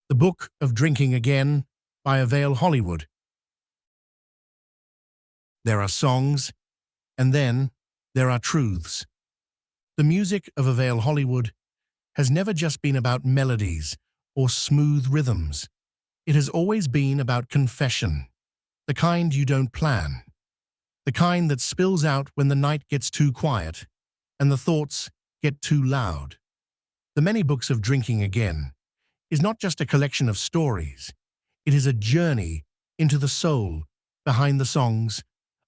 The Book of Drinking Again by Avail Hollywood. There are songs, and then there are truths. The music of Avail Hollywood has never just been about melodies or smooth rhythms. It has always been about confession, the kind you don't plan, the kind that spills out when the night gets too quiet and the thoughts get too loud. The Many Books of Drinking Again is not just a collection of stories. It is a journey into the soul behind the songs,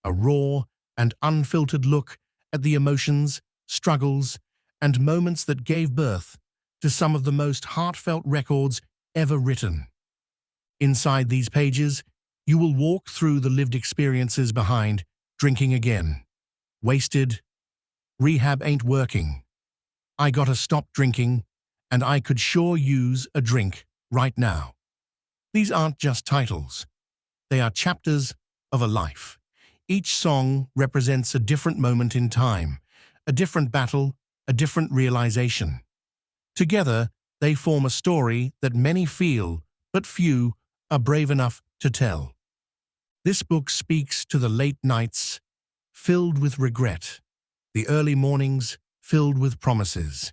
a raw and unfiltered look at the emotions, struggles, and moments that gave birth to some of the most heartfelt records ever written. Inside these pages, you will walk through the lived experiences behind Drinking Again. Wasted, Rehab Ain't Working, I Gotta Stop Drinking, and I Could Sure Use a Drink Right Now. These aren't just titles. They are chapters of a life. Each song represents a different moment in time, a different battle, a different realization. Together, they form a story that many feel, but few are brave enough to tell. This book speaks to the late nights filled with regret, the early mornings filled with promises,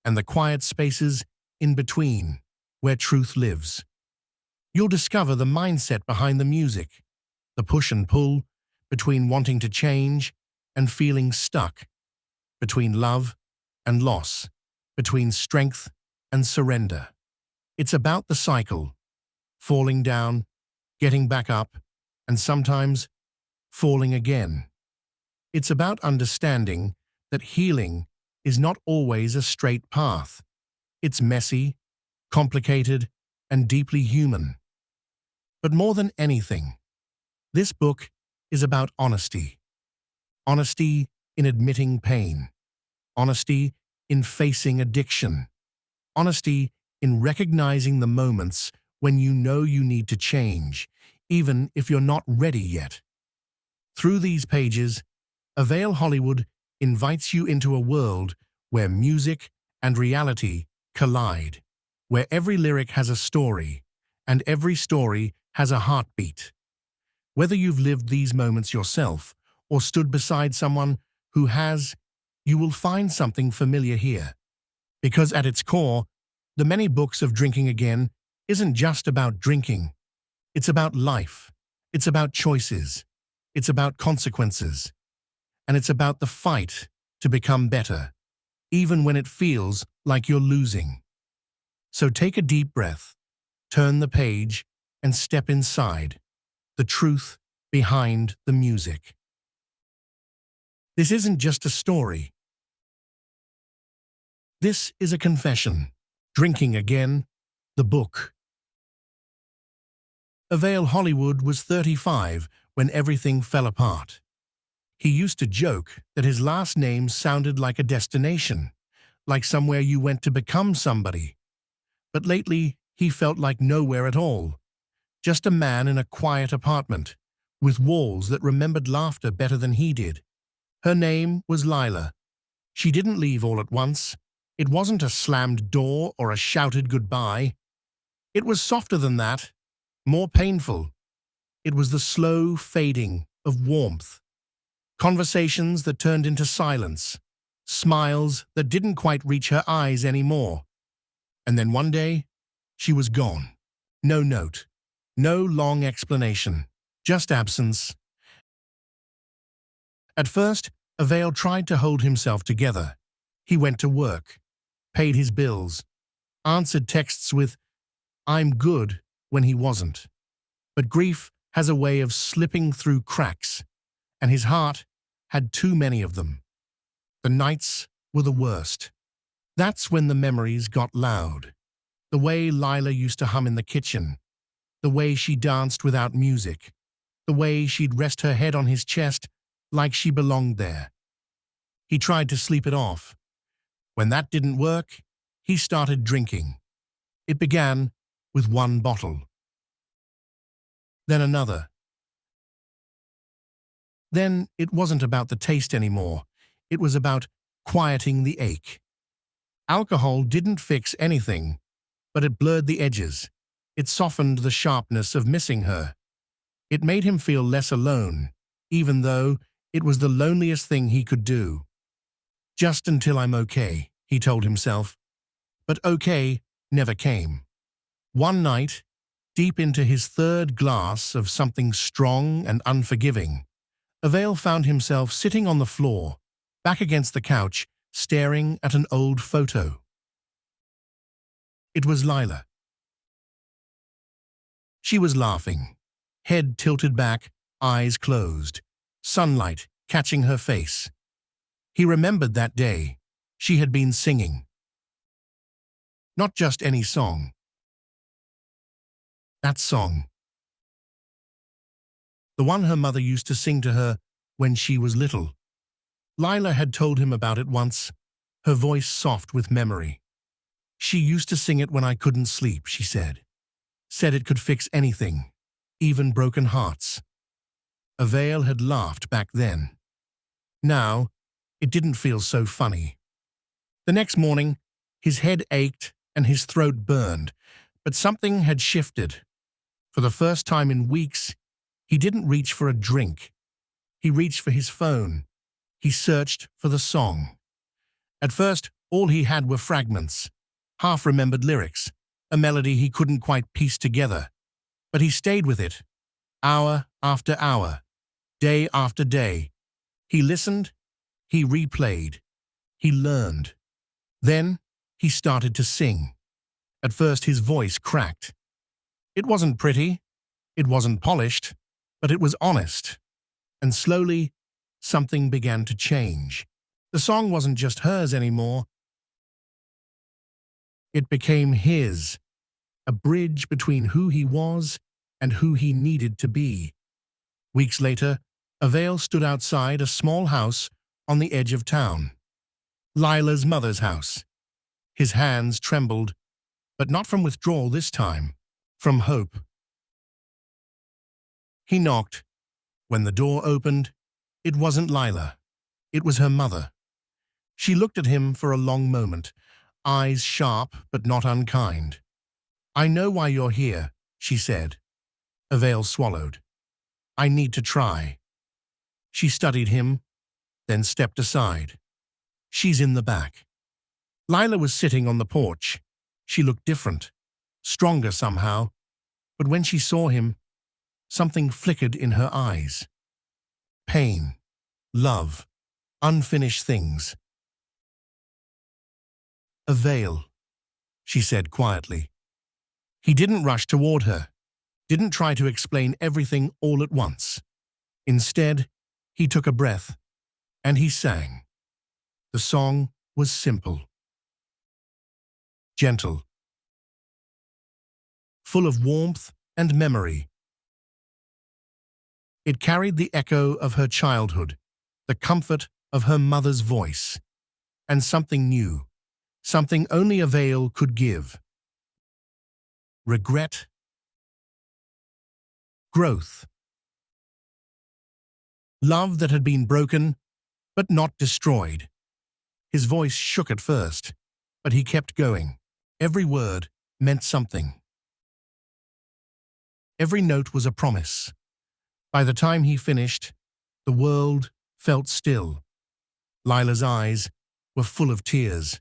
and the quiet spaces in between where truth lives. You'll discover the mindset behind the music, the push and pull between wanting to change and feeling stuck, between love and loss, between strength and surrender. It's about the cycle, falling down, getting back up, and sometimes falling again. It's about understanding that healing is not always a straight path. It's messy, complicated, and deeply human. But more than anything, this book is about honesty. Honesty in admitting pain. Honesty in facing addiction. Honesty in recognizing the moments when you know you need to change, even if you're not ready yet. Through these pages, Avail Hollywood invites you into a world where music and reality collide, where every lyric has a story, and every story has a heartbeat. Whether you've lived these moments yourself or stood beside someone who has, you will find something familiar here. Because at its core, The Many Books of Drinking Again isn't just about drinking. It's about life. It's about choices. It's about consequences. And it's about the fight to become better, even when it feels like you're losing. So take a deep breath, turn the page, and step inside the truth behind the music. This isn't just a story. This is a confession. Drinking Again, the book. Avail Hollywood was 35 when everything fell apart. He used to joke that his last name sounded like a destination, like somewhere you went to become somebody. But lately, he felt like nowhere at all. Just a man in a quiet apartment, with walls that remembered laughter better than he did. Her name was Lila. She didn't leave all at once. It wasn't a slammed door or a shouted goodbye. It was softer than that, more painful. It was the slow fading of warmth. Conversations that turned into silence. Smiles that didn't quite reach her eyes anymore. And then one day, she was gone. No note. No long explanation. Just absence. At first, Avail tried to hold himself together. He went to work, paid his bills, answered texts with, "I'm good," when he wasn't. But grief has a way of slipping through cracks, and his heart had too many of them. The nights were the worst. That's when the memories got loud. The way Lila used to hum in the kitchen, the way she danced without music, the way she'd rest her head on his chest like she belonged there. He tried to sleep it off. When that didn't work, he started drinking. It began with one bottle. Then another. Then it wasn't about the taste anymore. It was about quieting the ache. Alcohol didn't fix anything, but it blurred the edges. It softened the sharpness of missing her. It made him feel less alone, even though it was the loneliest thing he could do. Just until I'm okay, he told himself. But okay never came. One night, deep into his third glass of something strong and unforgiving, Avail found himself sitting on the floor, back against the couch, staring at an old photo. It was Lila. She was laughing, head tilted back, eyes closed, sunlight catching her face. He remembered that day. She had been singing. Not just any song. That song. The one her mother used to sing to her when she was little. Lila had told him about it once, her voice soft with memory. She used to sing it when I couldn't sleep, she said. Said it could fix anything, even broken hearts. Avail had laughed back then. Now, it didn't feel so funny. The next morning, his head ached and his throat burned, but something had shifted. For the first time in weeks, he didn't reach for a drink. He reached for his phone. He searched for the song. At first, all he had were fragments, half-remembered lyrics, a melody he couldn't quite piece together. But he stayed with it, hour after hour, day after day. He listened, he replayed, he learned. Then he started to sing. At first his voice cracked. It wasn't pretty, it wasn't polished, but it was honest. And slowly, something began to change. The song wasn't just hers anymore. It became his, a bridge between who he was and who he needed to be. Weeks later, Avail stood outside a small house on the edge of town. Lila's mother's house. His hands trembled, but not from withdrawal this time, from hope. He knocked. When the door opened, it wasn't Lila. It was her mother. She looked at him for a long moment, eyes sharp but not unkind. I know why you're here, she said. Avail swallowed. I need to try. She studied him, then stepped aside. She's in the back. Lila was sitting on the porch. She looked different, stronger somehow, but when she saw him, something flickered in her eyes. Pain, love, unfinished things. Avail, she said quietly. He didn't rush toward her, didn't try to explain everything all at once. Instead, he took a breath, and he sang. The song was simple, gentle, full of warmth and memory. It carried the echo of her childhood, the comfort of her mother's voice, and something new, something only Avail could give. Regret, growth, love that had been broken, but not destroyed. His voice shook at first, but he kept going. Every word meant something. Every note was a promise. By the time he finished, the world felt still. Lila's eyes were full of tears.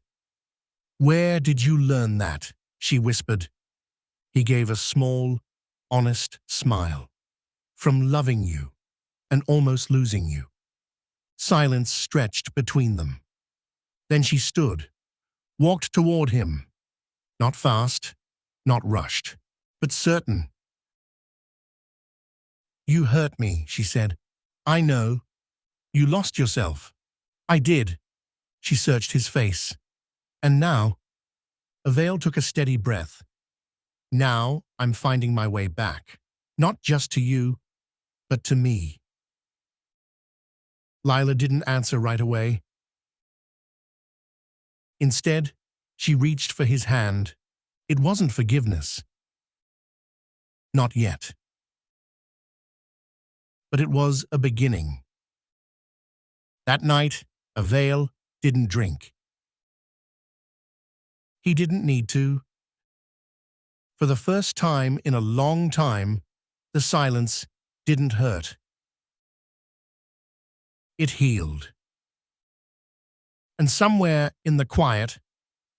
Where did you learn that? She whispered. He gave a small, honest smile. From loving you and almost losing you. Silence stretched between them. Then she stood, walked toward him. Not fast, not rushed, but certain. You hurt me, she said. I know. You lost yourself. I did. She searched his face. And now, Avail took a steady breath. Now I'm finding my way back, not just to you, but to me. Lila didn't answer right away. Instead, she reached for his hand. It wasn't forgiveness. Not yet. But it was a beginning. That night, Avail didn't drink. He didn't need to. For the first time in a long time, the silence didn't hurt. It healed. And somewhere in the quiet,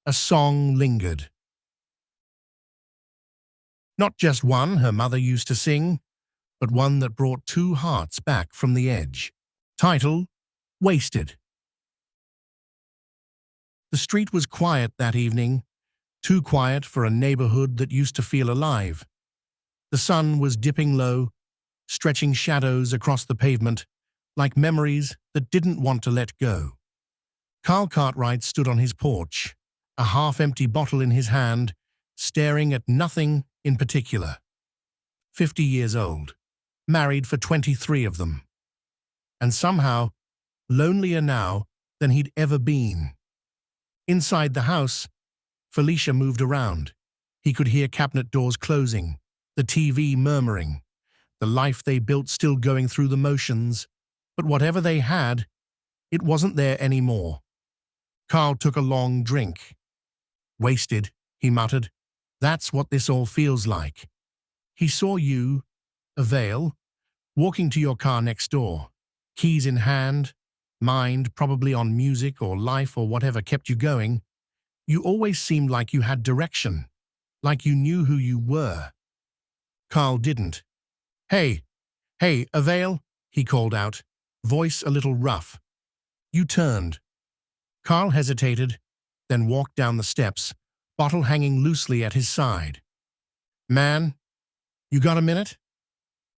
a song lingered. Not just one her mother used to sing, but one that brought two hearts back from the edge. Title: Wasted. The street was quiet that evening, too quiet for a neighborhood that used to feel alive. The sun was dipping low, stretching shadows across the pavement, like memories that didn't want to let go. Carl Cartwright stood on his porch, a half-empty bottle in his hand, staring at nothing in particular. 50 years old, married for 23 of them. And somehow, lonelier now than he'd ever been. Inside the house, Felicia moved around. He could hear cabinet doors closing, the TV murmuring, the life they built still going through the motions. But whatever they had, it wasn't there anymore. Carl took a long drink. Wasted, he muttered. That's what this all feels like. He saw you, Avail, walking to your car next door, keys in hand, mind probably on music or life or whatever kept you going. You always seemed like you had direction, like you knew who you were. Carl didn't. Hey, Avail, he called out, voice a little rough. You turned. Carl hesitated, then walked down the steps, bottle hanging loosely at his side. Man, you got a minute?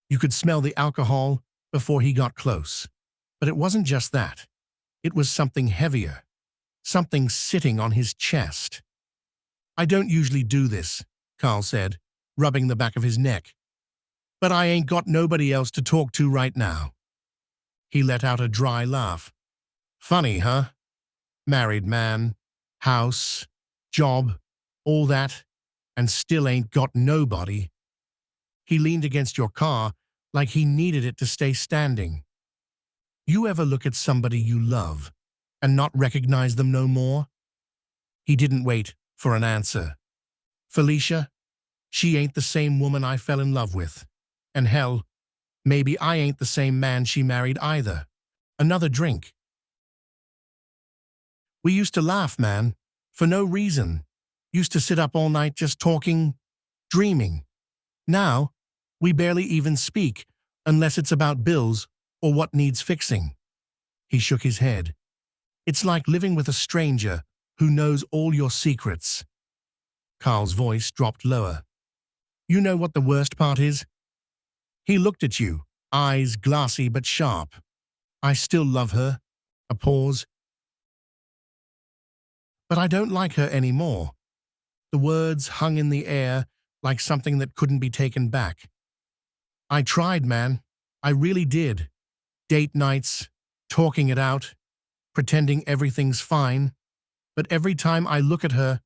You could smell the alcohol before he got close. But it wasn't just that. It was something heavier, something sitting on his chest. I don't usually do this, Carl said, rubbing the back of his neck. But I ain't got nobody else to talk to right now. He let out a dry laugh. Funny, huh? Married man, house, job, all that, and still ain't got nobody. He leaned against your car like he needed it to stay standing. You ever look at somebody you love and not recognize them no more? He didn't wait for an answer. Felicia, she ain't the same woman I fell in love with. And hell, maybe I ain't the same man she married either. Another drink. We used to laugh, man, for no reason. Used to sit up all night just talking, dreaming. Now, we barely even speak unless it's about bills or what needs fixing. He shook his head. It's like living with a stranger who knows all your secrets. Carl's voice dropped lower. You know what the worst part is? He looked at you, eyes glassy but sharp. I still love her. A pause. But I don't like her anymore. The words hung in the air like something that couldn't be taken back. I tried, man. I really did. Date nights, talking it out, pretending everything's fine. But every time I look at her,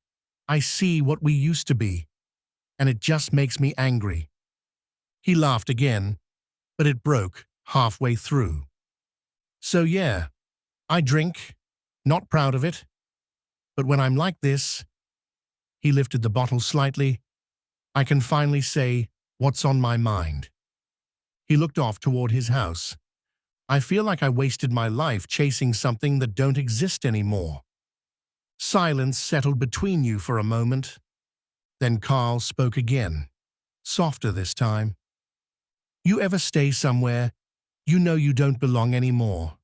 I see what we used to be, and it just makes me angry. He laughed again, but it broke halfway through. So yeah, I drink, not proud of it. But when I'm like this, he lifted the bottle slightly, I can finally say what's on my mind. He looked off toward his house. I feel like I wasted my life chasing something that don't exist anymore. Silence settled between you for a moment. Then Carl spoke again, softer this time. You ever stay somewhere you know you don't belong anymore,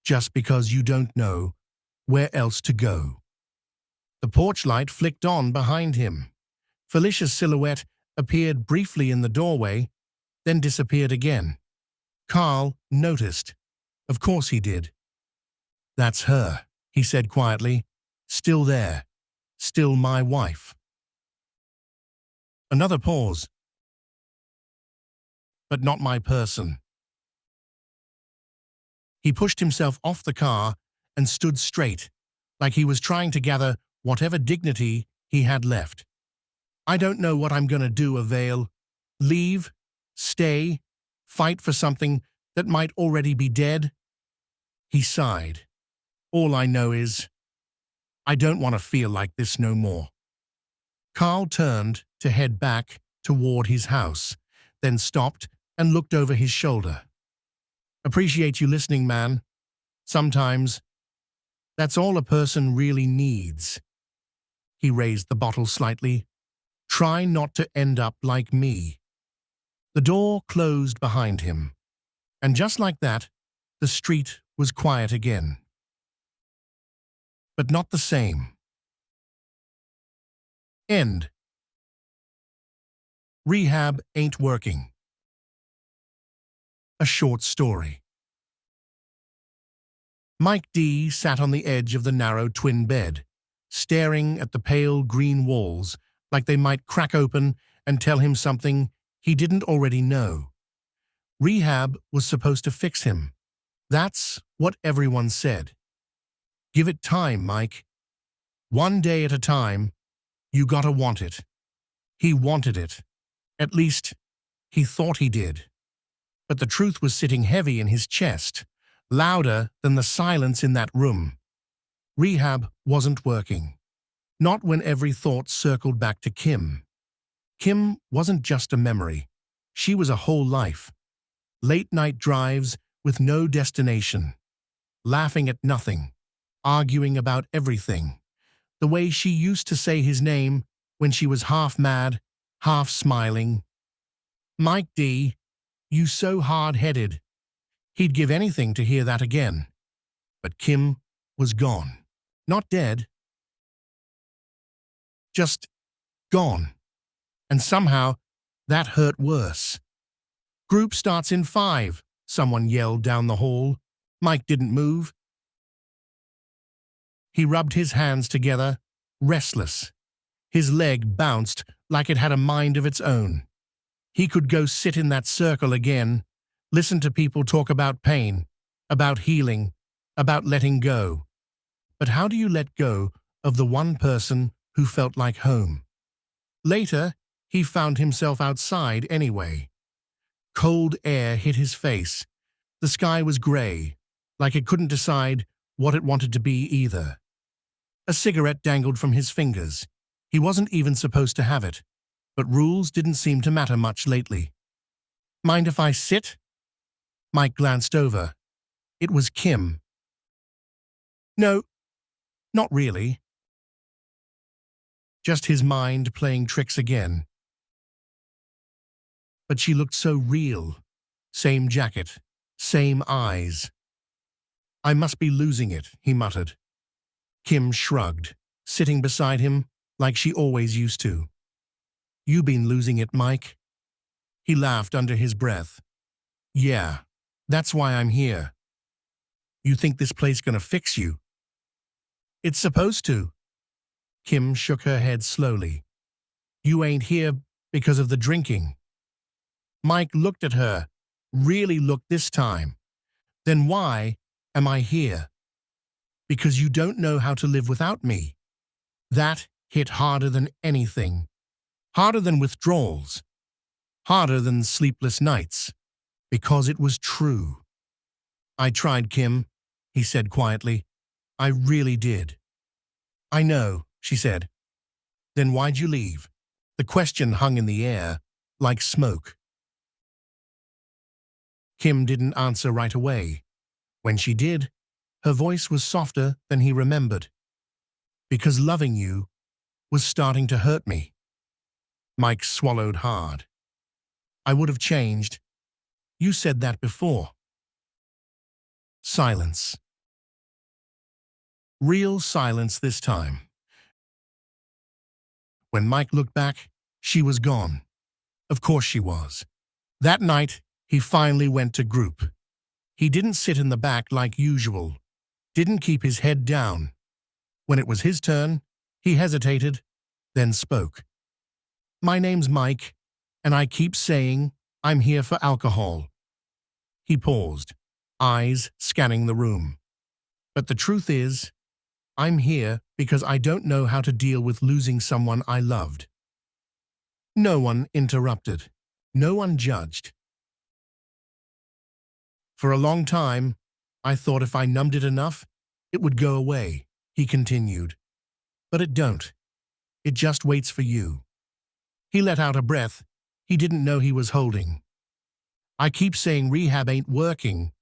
just because you don't know where else to go? The porch light flicked on behind him. Felicia's silhouette appeared briefly in the doorway, then disappeared again. Carl noticed. Of course he did. That's her, he said quietly. Still there. Still my wife. Another pause. But not my person. He pushed himself off the car and stood straight, like he was trying to gather whatever dignity he had left. I don't know what I'm going to do, Avail. Leave? Stay? Fight for something that might already be dead? He sighed. All I know is, I don't want to feel like this no more. Carl turned to head back toward his house, then stopped and looked over his shoulder. "Appreciate you listening, man. Sometimes that's all a person really needs." He raised the bottle slightly. "Try not to end up like me." The door closed behind him, and just like that, the street was quiet again. But not the same. End. Rehab ain't working. A short story. Mike D. sat on the edge of the narrow twin bed, staring at the pale green walls like they might crack open and tell him something he didn't already know. Rehab was supposed to fix him. That's what everyone said. Give it time, Mike. One day at a time, you gotta want it. He wanted it. At least, he thought he did. But the truth was sitting heavy in his chest, louder than the silence in that room. Rehab wasn't working. Not when every thought circled back to Kim. Kim wasn't just a memory. She was a whole life. Late-night drives with no destination. Laughing at nothing. Arguing about everything. The way she used to say his name when she was half mad, half smiling. "Mike D., you so hard-headed." He'd give anything to hear that again. But Kim was gone. Not dead. Just gone. And somehow, that hurt worse. "Group starts in 5, someone yelled down the hall. Mike didn't move. He rubbed his hands together, restless. His leg bounced like it had a mind of its own. He could go sit in that circle again, listen to people talk about pain, about healing, about letting go. But how do you let go of the one person who felt like home? Later, he found himself outside anyway. Cold air hit his face. The sky was gray, like it couldn't decide what it wanted to be either. A cigarette dangled from his fingers. He wasn't even supposed to have it, but rules didn't seem to matter much lately. "Mind if I sit?" Mike glanced over. It was Kim. "No, not really." Just his mind playing tricks again. But she looked so real. Same jacket, same eyes. "I must be losing it," he muttered. Kim shrugged, sitting beside him like she always used to. "You been losing it, Mike?" He laughed under his breath. "Yeah, that's why I'm here." "You think this place gonna fix you?" "It's supposed to." Kim shook her head slowly. "You ain't here because of the drinking." Mike looked at her, really looked this time. "Then why am I here?" "Because you don't know how to live without me." That hit harder than anything. Harder than withdrawals. Harder than sleepless nights. Because it was true. "I tried, Kim," he said quietly. "I really did." "I know," she said. "Then why'd you leave?" The question hung in the air, like smoke. Kim didn't answer right away. When she did, her voice was softer than he remembered. "Because loving you was starting to hurt me." Mike swallowed hard. "I would have changed. You said that before." Silence. Real silence this time. When Mike looked back, she was gone. Of course she was. That night, he finally went to group. He didn't sit in the back like usual. Didn't keep his head down. When it was his turn, he hesitated, then spoke. "My name's Mike, and I keep saying I'm here for alcohol." He paused, eyes scanning the room. "But the truth is, I'm here because I don't know how to deal with losing someone I loved." No one interrupted. No one judged. "For a long time, I thought if I numbed it enough, it would go away," he continued. "But it don't. It just waits for you." He let out a breath he didn't know he was holding. I keep saying rehab ain't working,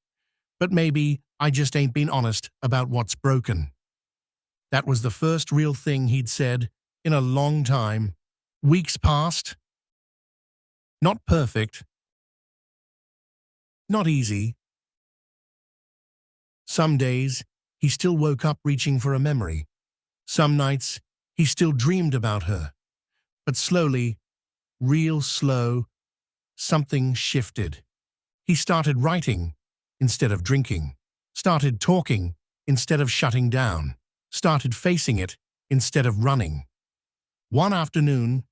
but maybe I just ain't been honest about what's broken. That was the first real thing he'd said in a long time. Weeks passed. Not perfect. Not easy. Some days, he still woke up reaching for a memory. Some nights, he still dreamed about her. But slowly, real slow, something shifted. He started writing instead of drinking, started talking instead of shutting down, started facing it instead of running. One afternoon,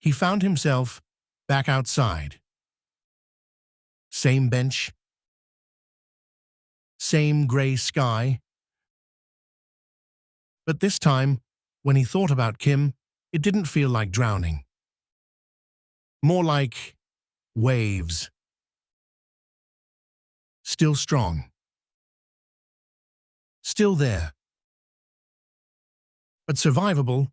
he found himself back outside. Same bench, same gray sky. But this time, when he thought about Kim, it didn't feel like drowning. More like waves. Still strong. Still there. But survivable.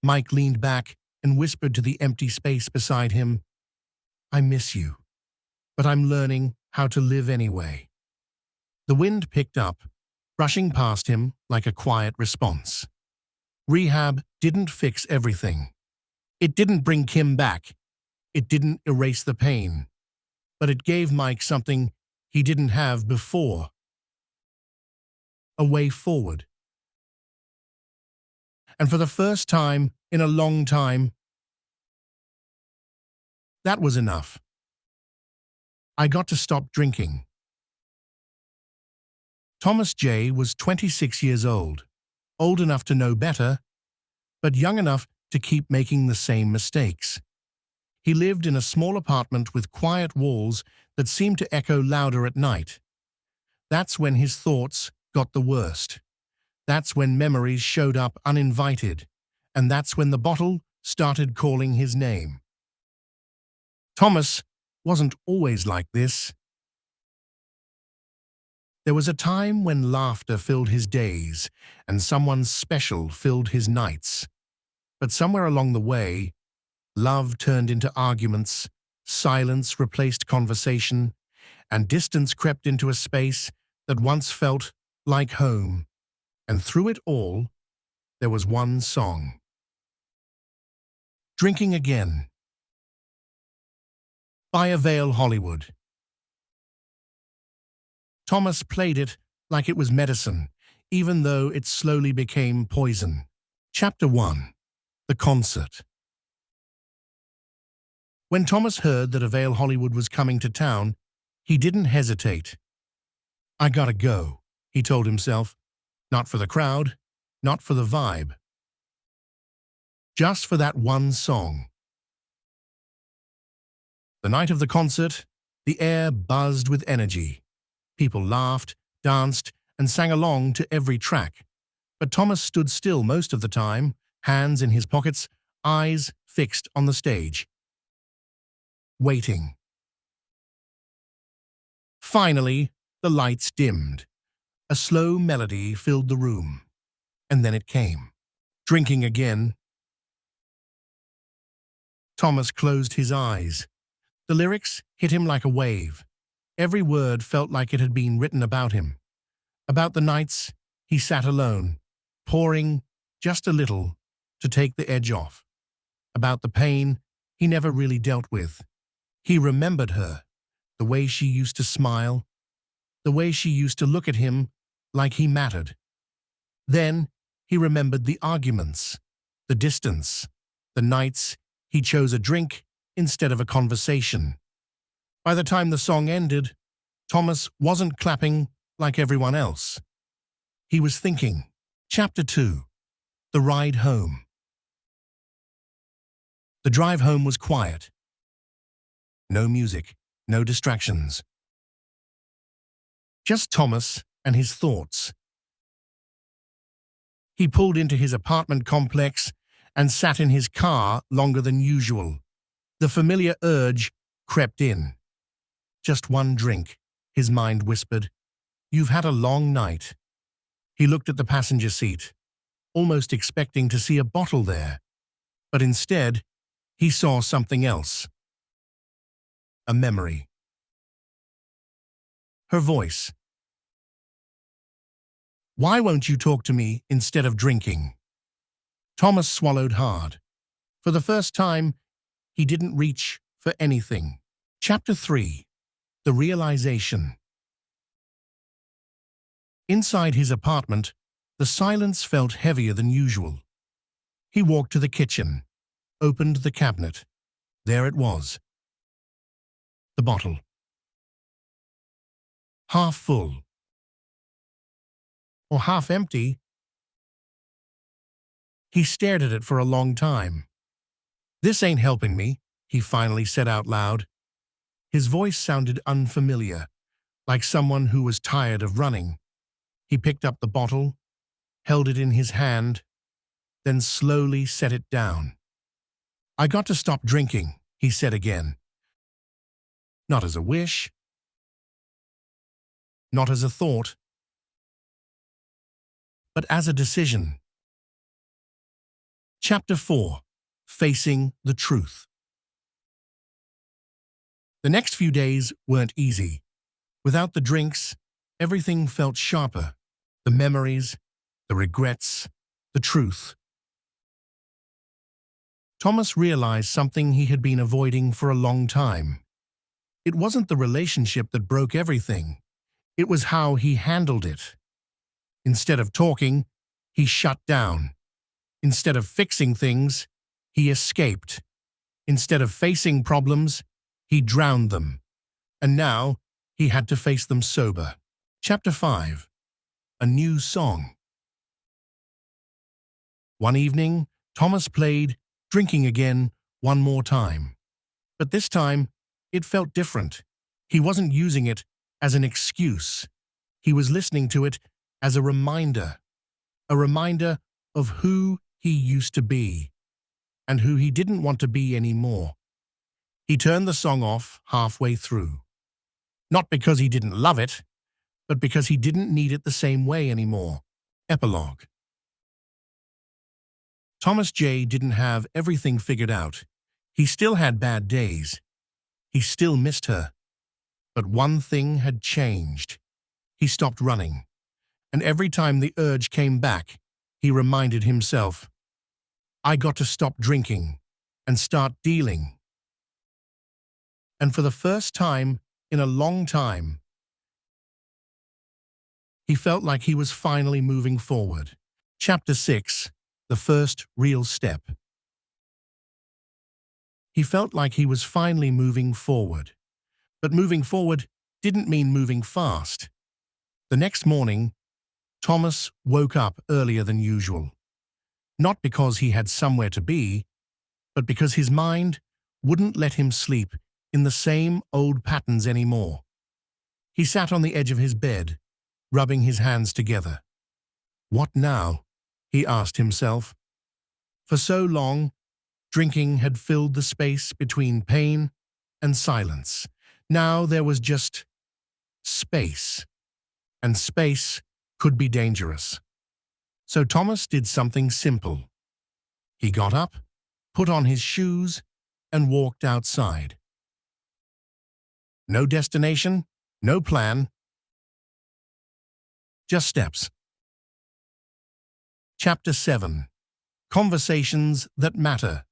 Mike leaned back and whispered to the empty space beside him, "I miss you, but I'm learning how to live anyway." The wind picked up, brushing past him like a quiet response. Rehab didn't fix everything. It didn't bring Kim back. It didn't erase the pain. But it gave Mike something he didn't have before. A way forward. And for the first time in a long time, that was enough. I got to stop drinking. Thomas J. was 26 years old enough to know better, but young enough to keep making the same mistakes. He lived in a small apartment with quiet walls that seemed to echo louder at night. That's when his thoughts got the worst. That's when memories showed up uninvited, and that's when the bottle started calling his name. Thomas wasn't always like this. There was a time when laughter filled his days and someone special filled his nights. But somewhere along the way, love turned into arguments, silence replaced conversation, and distance crept into a space that once felt like home. And through it all, there was one song. Drinking Again by Avail Hollywood. Thomas played it like it was medicine, even though it slowly became poison. Chapter 1. The Concert. When Thomas heard that Avail Hollywood was coming to town, he didn't hesitate. "I gotta go," he told himself. Not for the crowd, not for the vibe. Just for that one song. The night of the concert, the air buzzed with energy. People laughed, danced, and sang along to every track. But Thomas stood still most of the time, hands in his pockets, eyes fixed on the stage. Waiting. Finally, the lights dimmed. A slow melody filled the room. And then it came. Drinking Again. Thomas closed his eyes. The lyrics hit him like a wave. Every word felt like it had been written about him. About the nights he sat alone, pouring just a little to take the edge off. About the pain he never really dealt with. He remembered her, the way she used to smile, the way she used to look at him like he mattered. Then he remembered the arguments, the distance, the nights he chose a drink instead of a conversation. By the time the song ended, Thomas wasn't clapping like everyone else. He was thinking. Chapter 2. The Ride Home. The drive home was quiet. No music, no distractions. Just Thomas and his thoughts. He pulled into his apartment complex and sat in his car longer than usual. The familiar urge crept in. Just one drink, his mind whispered. You've had a long night. He looked at the passenger seat, almost expecting to see a bottle there. But instead, he saw something else. A memory. Her voice. "Why won't you talk to me instead of drinking?" Thomas swallowed hard. For the first time, he didn't reach for anything. Chapter 3. The Realization. Inside his apartment, the silence felt heavier than usual. He walked to the kitchen, opened the cabinet. There it was. The bottle. Half full. Or half empty. He stared at it for a long time. "This ain't helping me," he finally said out loud. His voice sounded unfamiliar, like someone who was tired of running. He picked up the bottle, held it in his hand, then slowly set it down. "I got to stop drinking," he said again. Not as a wish, not as a thought, but as a decision. Chapter 4. Facing the Truth. The next few days weren't easy. Without the drinks, everything felt sharper. The memories, the regrets, the truth. Thomas realized something he had been avoiding for a long time. It wasn't the relationship that broke everything. It was how he handled it. Instead of talking, he shut down. Instead of fixing things, he escaped. Instead of facing problems, he drowned them. And now, he had to face them sober. Chapter 5. A New Song. One evening, Thomas played "Drinking Again" one more time. But this time, it felt different. He wasn't using it as an excuse. He was listening to it as a reminder of who he used to be and who he didn't want to be anymore. He turned the song off halfway through. Not because he didn't love it, but because he didn't need it the same way anymore. Epilogue. Thomas J. didn't have everything figured out. He still had bad days. He still missed her. But one thing had changed. He stopped running. And every time the urge came back, he reminded himself, "I got to stop drinking and start dealing." And for the first time in a long time, he felt like he was finally moving forward. Chapter 6. The First Real Step. He felt like he was finally moving forward. But moving forward didn't mean moving fast. The next morning, Thomas woke up earlier than usual. Not because he had somewhere to be, but because his mind wouldn't let him sleep in the same old patterns anymore. He sat on the edge of his bed, rubbing his hands together. What now? He asked himself. For so long, drinking had filled the space between pain and silence. Now there was just space, and space could be dangerous. So Thomas did something simple. He got up, put on his shoes, and walked outside. No destination, no plan, just steps. Chapter 7. Conversations That Matter.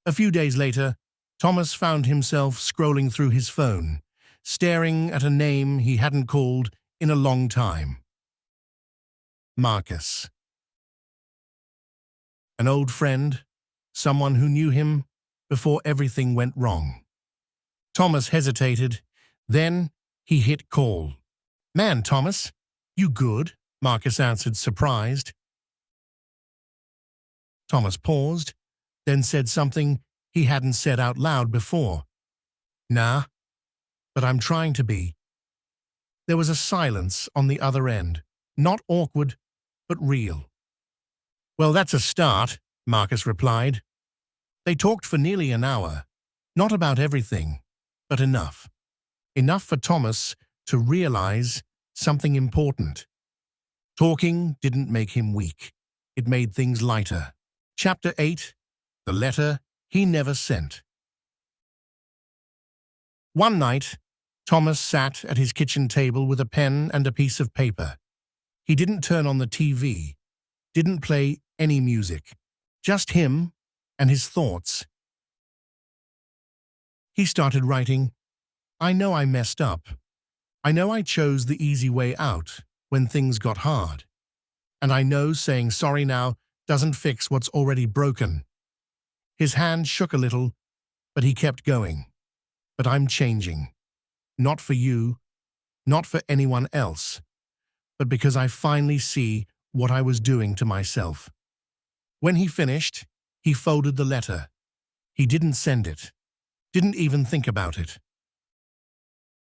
A few days later, Thomas found himself scrolling through his phone, staring at a name he hadn't called in a long time. Marcus. An old friend, someone who knew him before everything went wrong. Thomas hesitated, then he hit call. "Man, Thomas, you good?" Marcus answered, surprised. Thomas paused, then said something he hadn't said out loud before. "Nah, but I'm trying to be." There was a silence on the other end, not awkward, but real. "Well, that's a start," Marcus replied. They talked for nearly an hour, not about everything, but enough. Enough for Thomas to realize something important. Talking didn't make him weak. It made things lighter. Chapter 8. The Letter He Never Sent. One night, Thomas sat at his kitchen table with a pen and a piece of paper. He didn't turn on the TV, didn't play any music, just him and his thoughts. He started writing, "I know I messed up. I know I chose the easy way out when things got hard. And I know saying sorry now doesn't fix what's already broken." His hand shook a little, but he kept going. "But I'm changing. Not for you, not for anyone else, but because I finally see what I was doing to myself." When he finished, he folded the letter. He didn't send it, didn't even think about it.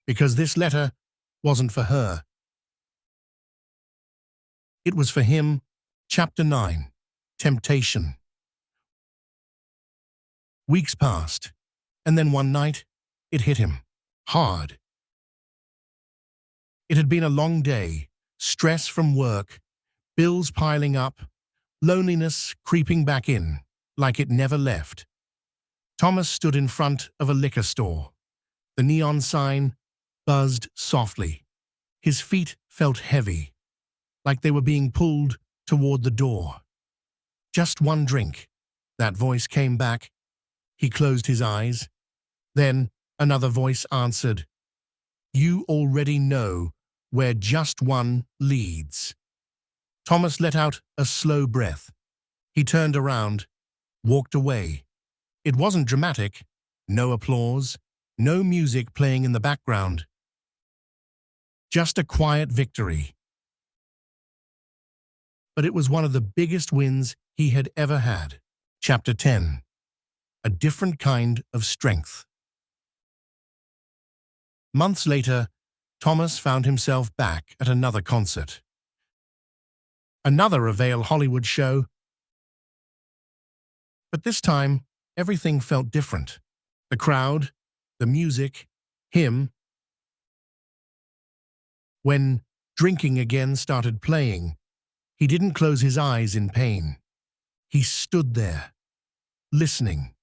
Because this letter wasn't for her. It was for him. Chapter 9. Temptation. Weeks passed, and then one night, it hit him. Hard. It had been a long day, stress from work, bills piling up, loneliness creeping back in, like it never left. Thomas stood in front of a liquor store. The neon sign buzzed softly. His feet felt heavy, like they were being pulled toward the door. "Just one drink," that voice came back. He closed his eyes. Then another voice answered, "You already know where just one leads." Thomas let out a slow breath. He turned around, walked away. It wasn't dramatic, no applause, no music playing in the background. Just a quiet victory. But it was one of the biggest wins he had ever had. Chapter 10. A different kind of strength. Months later, Thomas found himself back at another concert. Another Avail Hollywood show. But this time, everything felt different. The crowd, the music, him. When Drinking Again started playing, he didn't close his eyes in pain. He stood there, listening,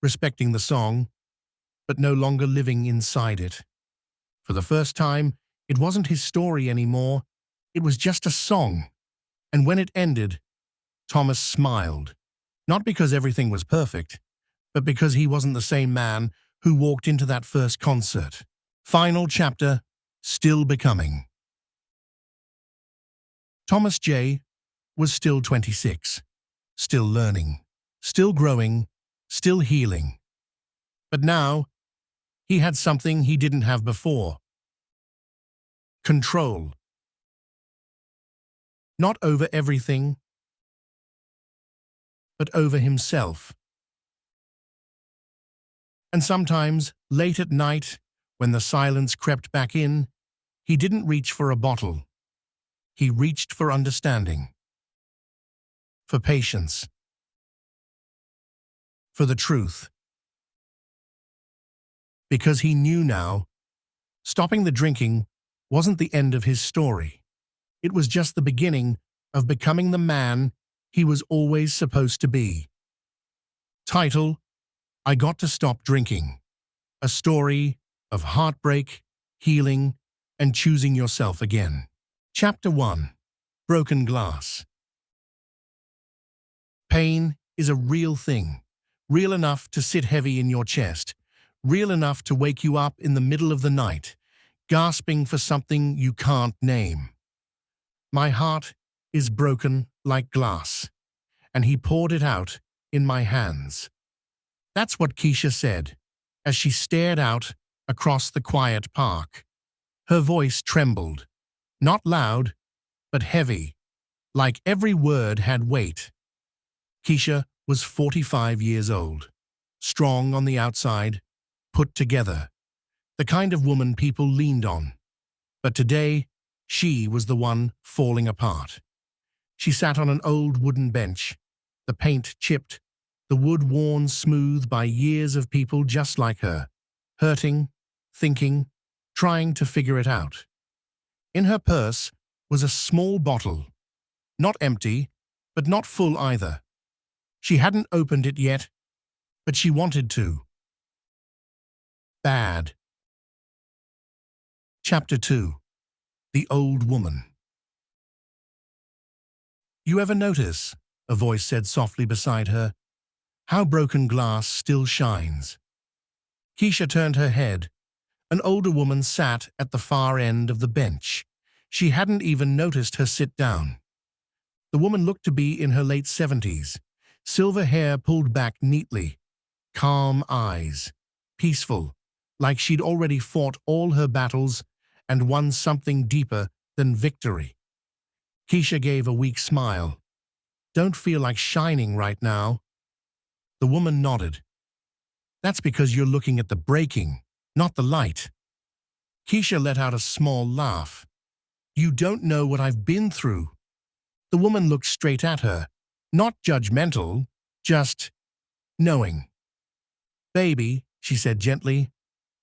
respecting the song, but no longer living inside it. For the first time, it wasn't his story anymore. It was just a song. And when it ended, Thomas smiled. Not because everything was perfect, but because he wasn't the same man who walked into that first concert. Final chapter, still becoming. Thomas J. was still 26, still learning, still growing, still healing. But now, he had something he didn't have before. Control. Not over everything, but over himself. And sometimes, late at night, when the silence crept back in, he didn't reach for a bottle. He reached for understanding, for patience, for the truth. Because he knew now, stopping the drinking wasn't the end of his story. It was just the beginning of becoming the man he was always supposed to be. Title: I Got to Stop Drinking. A story of heartbreak, healing, and choosing yourself again. Chapter 1. Broken Glass. Pain is a real thing, real enough to sit heavy in your chest, real enough to wake you up in the middle of the night, gasping for something you can't name. My heart is broken like glass, and he poured it out in my hands. That's what Keisha said, as she stared out across the quiet park. Her voice trembled, not loud, but heavy, like every word had weight. Keisha was 45 years old, strong on the outside, put together, the kind of woman people leaned on. But today, she was the one falling apart. She sat on an old wooden bench, the paint chipped, the wood worn smooth by years of people just like her, hurting, thinking, trying to figure it out. In her purse was a small bottle, not empty, but not full either. She hadn't opened it yet, but she wanted to. Bad. Chapter 2. The Old Woman. You ever notice, a voice said softly beside her, how broken glass still shines? Keisha turned her head. An older woman sat at the far end of the bench. She hadn't even noticed her sit down. The woman looked to be in her late 70s, silver hair pulled back neatly, calm eyes, peaceful, like she'd already fought all her battles and won something deeper than victory. Keisha gave a weak smile. Don't feel like shining right now. The woman nodded. That's because you're looking at the breaking, not the light. Keisha let out a small laugh. You don't know what I've been through. The woman looked straight at her, not judgmental, just knowing. Baby, she said gently,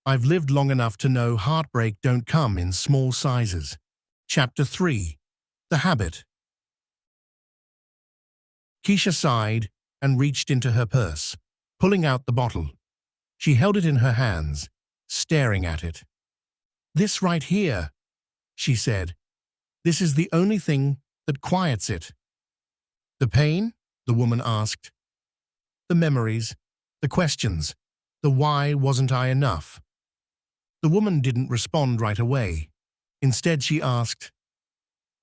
I've lived long enough to know heartbreak don't come in small sizes. Chapter 3. The Habit. Keisha sighed and reached into her purse, pulling out the bottle. She held it in her hands, staring at it. This right here, she said. This is the only thing that quiets it. The pain? The woman asked. The memories, the questions, the why wasn't I enough? The woman didn't respond right away. Instead she asked,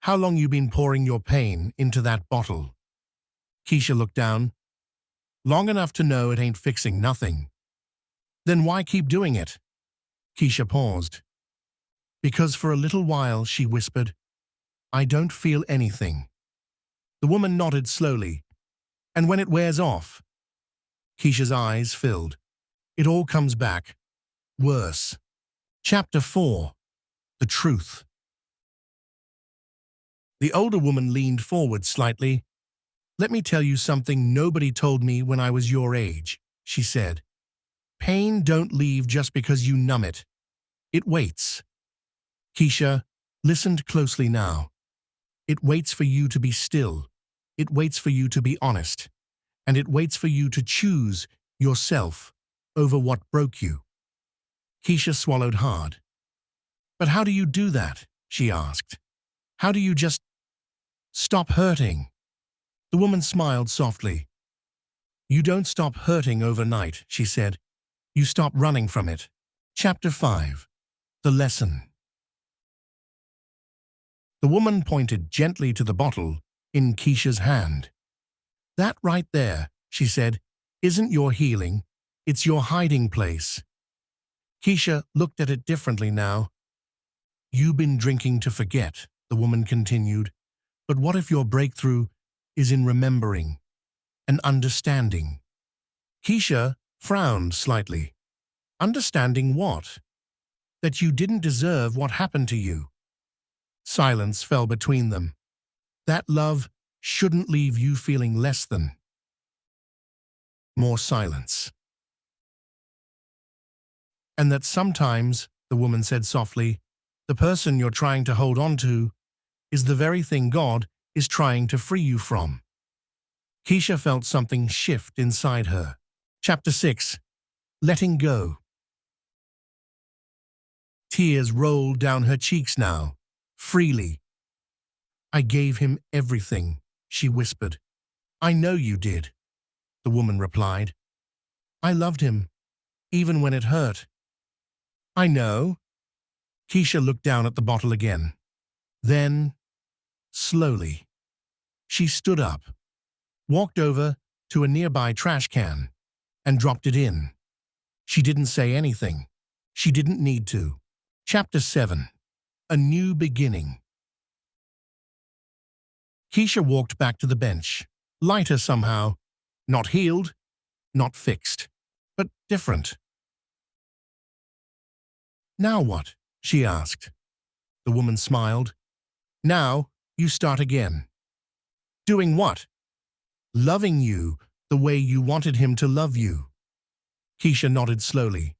how long you been pouring your pain into that bottle? Keisha looked down. Long enough to know it ain't fixing nothing. Then why keep doing it? Keisha paused. Because for a little while, she whispered, I don't feel anything. The woman nodded slowly. And when it wears off? Keisha's eyes filled. It all comes back. Worse. Chapter 4. The Truth. The older woman leaned forward slightly. Let me tell you something nobody told me when I was your age, she said. Pain don't leave just because you numb it. It waits. Keisha listened closely now. It waits for you to be still. It waits for you to be honest. And it waits for you to choose yourself over what broke you. Keisha swallowed hard. But how do you do that? She asked. How do you just stop hurting? The woman smiled softly. You don't stop hurting overnight, she said. You stop running from it. Chapter 5. The Lesson. The woman pointed gently to the bottle in Keisha's hand. That right there, she said, isn't your healing, it's your hiding place. Keisha looked at it differently now. You've been drinking to forget, the woman continued. But what if your breakthrough is in remembering and understanding? Keisha frowned slightly. Understanding what? That you didn't deserve what happened to you. Silence fell between them. That love shouldn't leave you feeling less than. More silence. And that sometimes, the woman said softly, the person you're trying to hold on to is the very thing God is trying to free you from. Keisha felt something shift inside her. Chapter 6. Letting Go. Tears rolled down her cheeks now, freely. I gave him everything, she whispered. I know you did, the woman replied. I loved him, even when it hurt. I know. Keisha looked down at the bottle again. Then, slowly, she stood up, walked over to a nearby trash can, and dropped it in. She didn't say anything. She didn't need to. Chapter 7. A New Beginning. Keisha walked back to the bench, lighter somehow, not healed, not fixed, but different. Now what? She asked. The woman smiled. Now you start again. Doing what? Loving you the way you wanted him to love you. Keisha nodded slowly.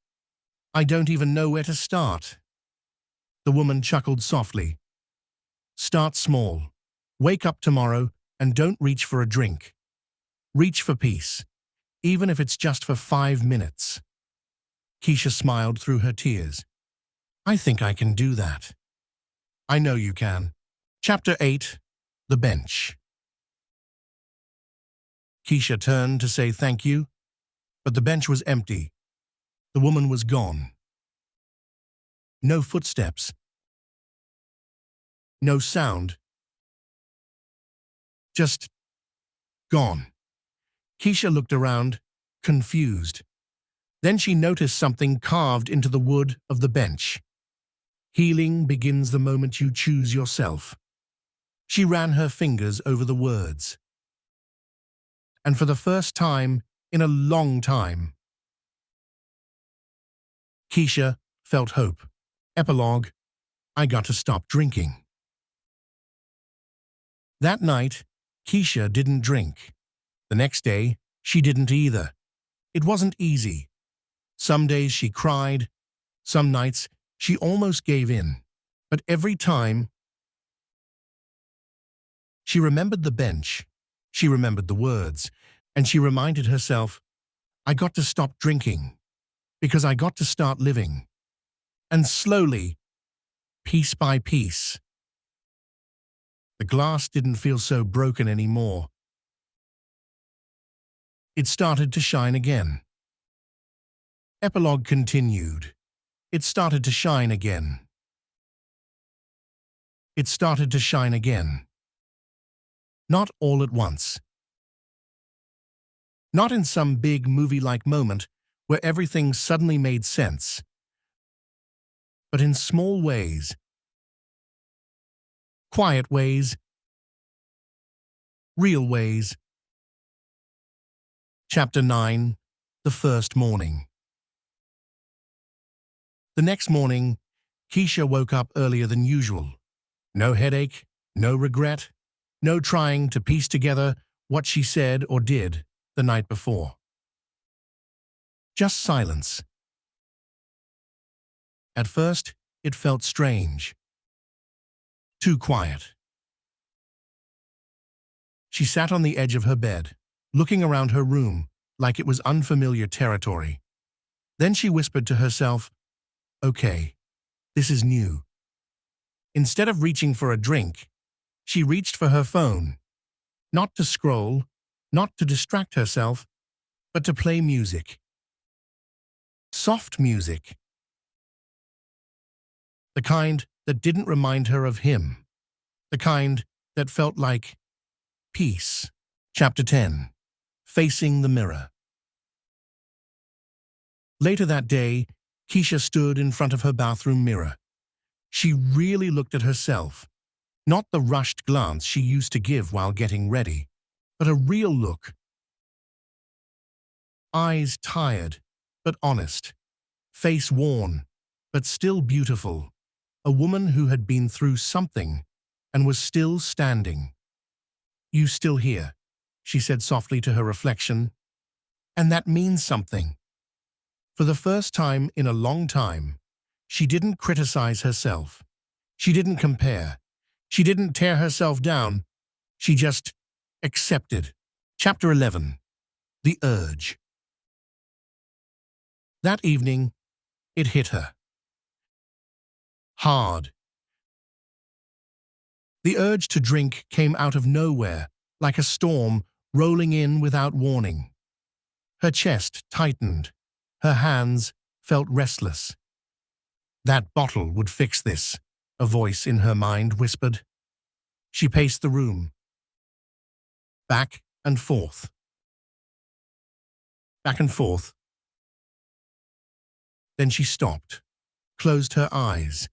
I don't even know where to start. The woman chuckled softly. Start small. Wake up tomorrow and don't reach for a drink. Reach for peace, even if it's just for 5 minutes. Keisha smiled through her tears. I think I can do that. I know you can. Chapter 8. The Bench. Keisha turned to say thank you, but the bench was empty. The woman was gone. No footsteps. No sound. Just gone. Keisha looked around, confused. Then she noticed something carved into the wood of the bench. Healing begins the moment you choose yourself. She ran her fingers over the words. And for the first time in a long time, Keisha felt hope. Epilogue: I got to stop drinking. That night, Keisha didn't drink. The next day, she didn't either. It wasn't easy. Some days she cried. Some nights, she almost gave in. But every time, she remembered the bench. She remembered the words. And she reminded herself, I got to stop drinking because I got to start living. And slowly, piece by piece, the glass didn't feel so broken anymore. It started to shine again. Epilogue continued. It started to shine again. It started to shine again. Not all at once. Not in some big movie-like moment where everything suddenly made sense, but in small ways, quiet ways, real ways. Chapter 9. The First Morning. The next morning, Keisha woke up earlier than usual. No headache, no regret, no trying to piece together what she said or did the night before. Just silence. At first, it felt strange. Too quiet. She sat on the edge of her bed, looking around her room like it was unfamiliar territory. Then she whispered to herself, okay, this is new. Instead of reaching for a drink, she reached for her phone, not to scroll, not to distract herself, but to play music. Soft music. The kind that didn't remind her of him. The kind that felt like peace. Chapter 10. Facing the Mirror. Later that day, Keisha stood in front of her bathroom mirror. She really looked at herself, not the rushed glance she used to give while getting ready, but a real look. Eyes tired, but honest. Face worn, but still beautiful. A woman who had been through something and was still standing. You still here, she said softly to her reflection. And that means something. For the first time in a long time, she didn't criticize herself. She didn't compare. She didn't tear herself down. She just accepted. Chapter 11. The Urge. That evening, it hit her. Hard. The urge to drink came out of nowhere, like a storm rolling in without warning. Her chest tightened. Her hands felt restless. That bottle would fix this, a voice in her mind whispered. She paced the room. Back and forth. Back and forth. Then she stopped, closed her eyes,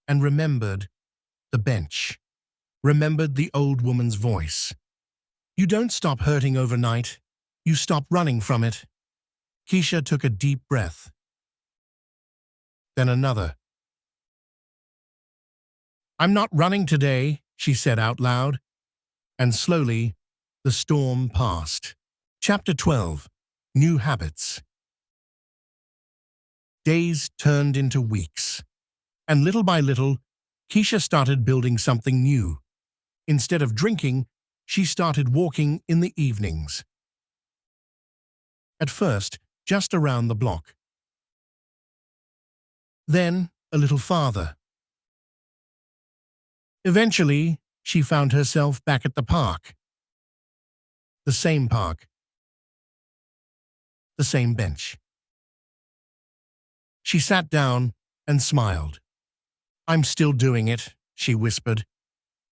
and remembered the bench. Remembered the old woman's voice. You don't stop hurting overnight. You stop running from it. Keisha took a deep breath. Then another. I'm not running today, she said out loud. And slowly, the storm passed. Chapter 12. New Habits. Days turned into weeks. And little by little, Keisha started building something new. Instead of drinking, she started walking in the evenings. At first, just around the block. Then, a little farther. Eventually, she found herself back at the park. The same park. The same bench. She sat down and smiled. "I'm still doing it," she whispered,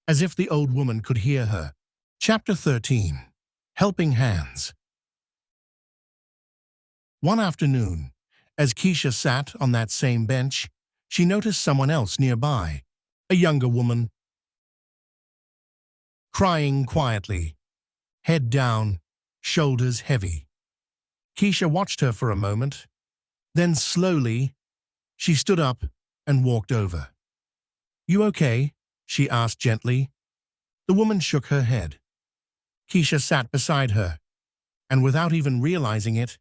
as if the old woman could hear her. Chapter 13. Helping Hands. One afternoon, as Keisha sat on that same bench, she noticed someone else nearby, a younger woman, crying quietly, head down, shoulders heavy. Keisha watched her for a moment. Then slowly, she stood up and walked over. "You okay?" she asked gently. The woman shook her head. Keisha sat beside her, and without even realizing it,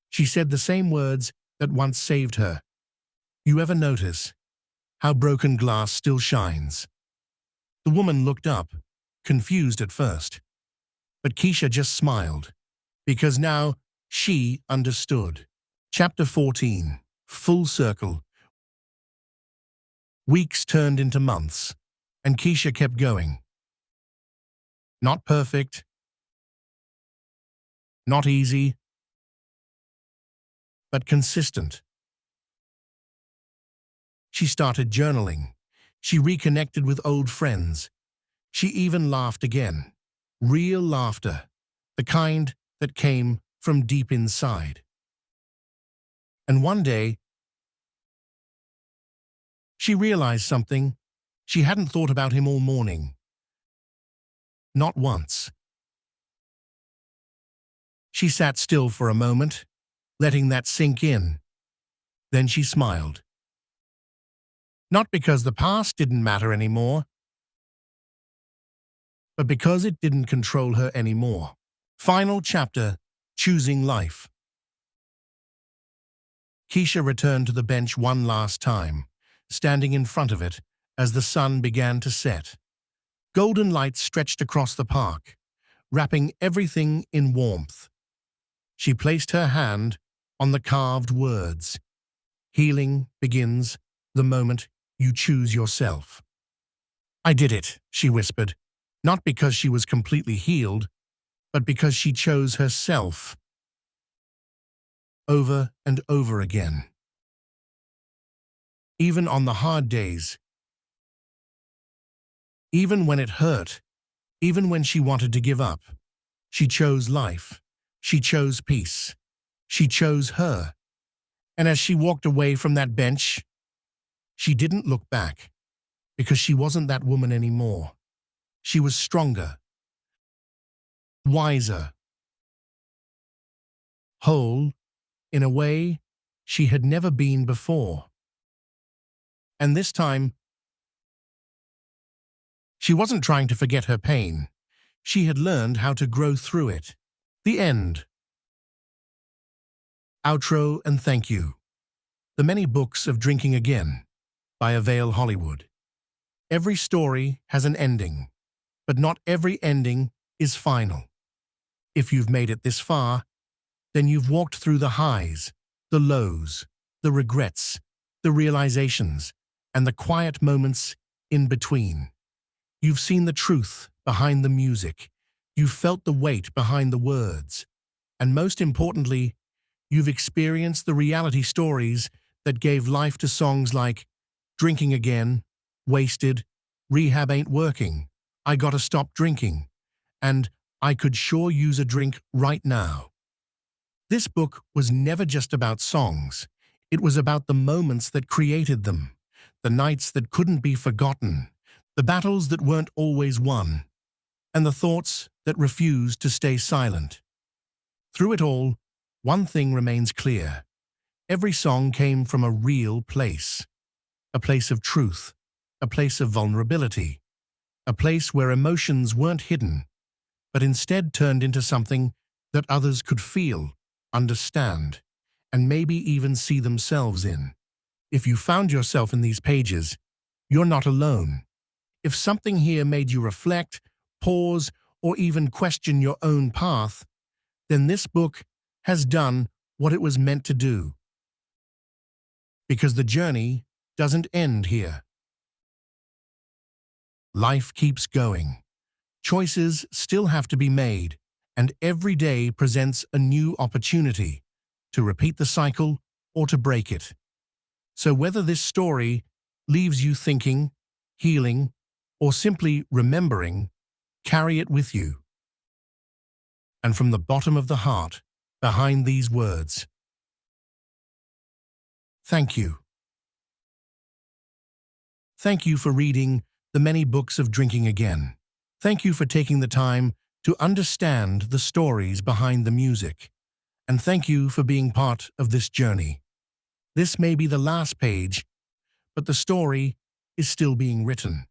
she said the same words that once saved her. "You ever notice how broken glass still shines?" The woman looked up, confused at first. But Keisha just smiled, because now she understood. Chapter 14. Full Circle. Weeks turned into months, and Keisha kept going. Not perfect, not easy, but consistent. She started journaling. She reconnected with old friends. She even laughed again. Real laughter, the kind that came from deep inside. And one day, she realized something. She hadn't thought about him all morning. Not once. She sat still for a moment, letting that sink in. Then she smiled. Not because the past didn't matter anymore, but because it didn't control her anymore. Final chapter, Choosing Life. Keisha returned to the bench one last time, standing in front of it as the sun began to set. Golden light stretched across the park, wrapping everything in warmth. She placed her hand on the carved words. "Healing begins the moment you choose yourself." "I did it," she whispered, not because she was completely healed, but because she chose herself. Over and over again. Even on the hard days. Even when it hurt. Even when she wanted to give up. She chose life. She chose peace. She chose her. And as she walked away from that bench, she didn't look back, because she wasn't that woman anymore. She was stronger, wiser, whole, in a way she had never been before. And this time, she wasn't trying to forget her pain. She had learned how to grow through it. The end. Outro and thank you. The Many Books of Drinking Again by Avail Hollywood. Every story has an ending, but not every ending is final. If you've made it this far, then you've walked through the highs, the lows, the regrets, the realizations, and the quiet moments in between. You've seen the truth behind the music. You've felt the weight behind the words. And most importantly, you've experienced the reality stories that gave life to songs like Drinking Again, Wasted, Rehab Ain't Working, I Gotta Stop Drinking, and I Could Sure Use a Drink Right Now. This book was never just about songs. It was about the moments that created them, the nights that couldn't be forgotten, the battles that weren't always won, and the thoughts that refused to stay silent. Through it all, one thing remains clear. Every song came from a real place. A place of truth, a place of vulnerability, a place where emotions weren't hidden, but instead turned into something that others could feel, understand, and maybe even see themselves in. If you found yourself in these pages, you're not alone. If something here made you reflect, pause, or even question your own path, then this book has done what it was meant to do. Because the journey doesn't end here. Life keeps going. Choices still have to be made, and every day presents a new opportunity to repeat the cycle or to break it. So whether this story leaves you thinking, healing, or simply remembering, carry it with you. And from the bottom of the heart, behind these words, thank you. Thank you for reading the many books of drinking again. Thank you for taking the time to understand the stories behind the music. And thank you for being part of this journey. This may be the last page, but the story is still being written.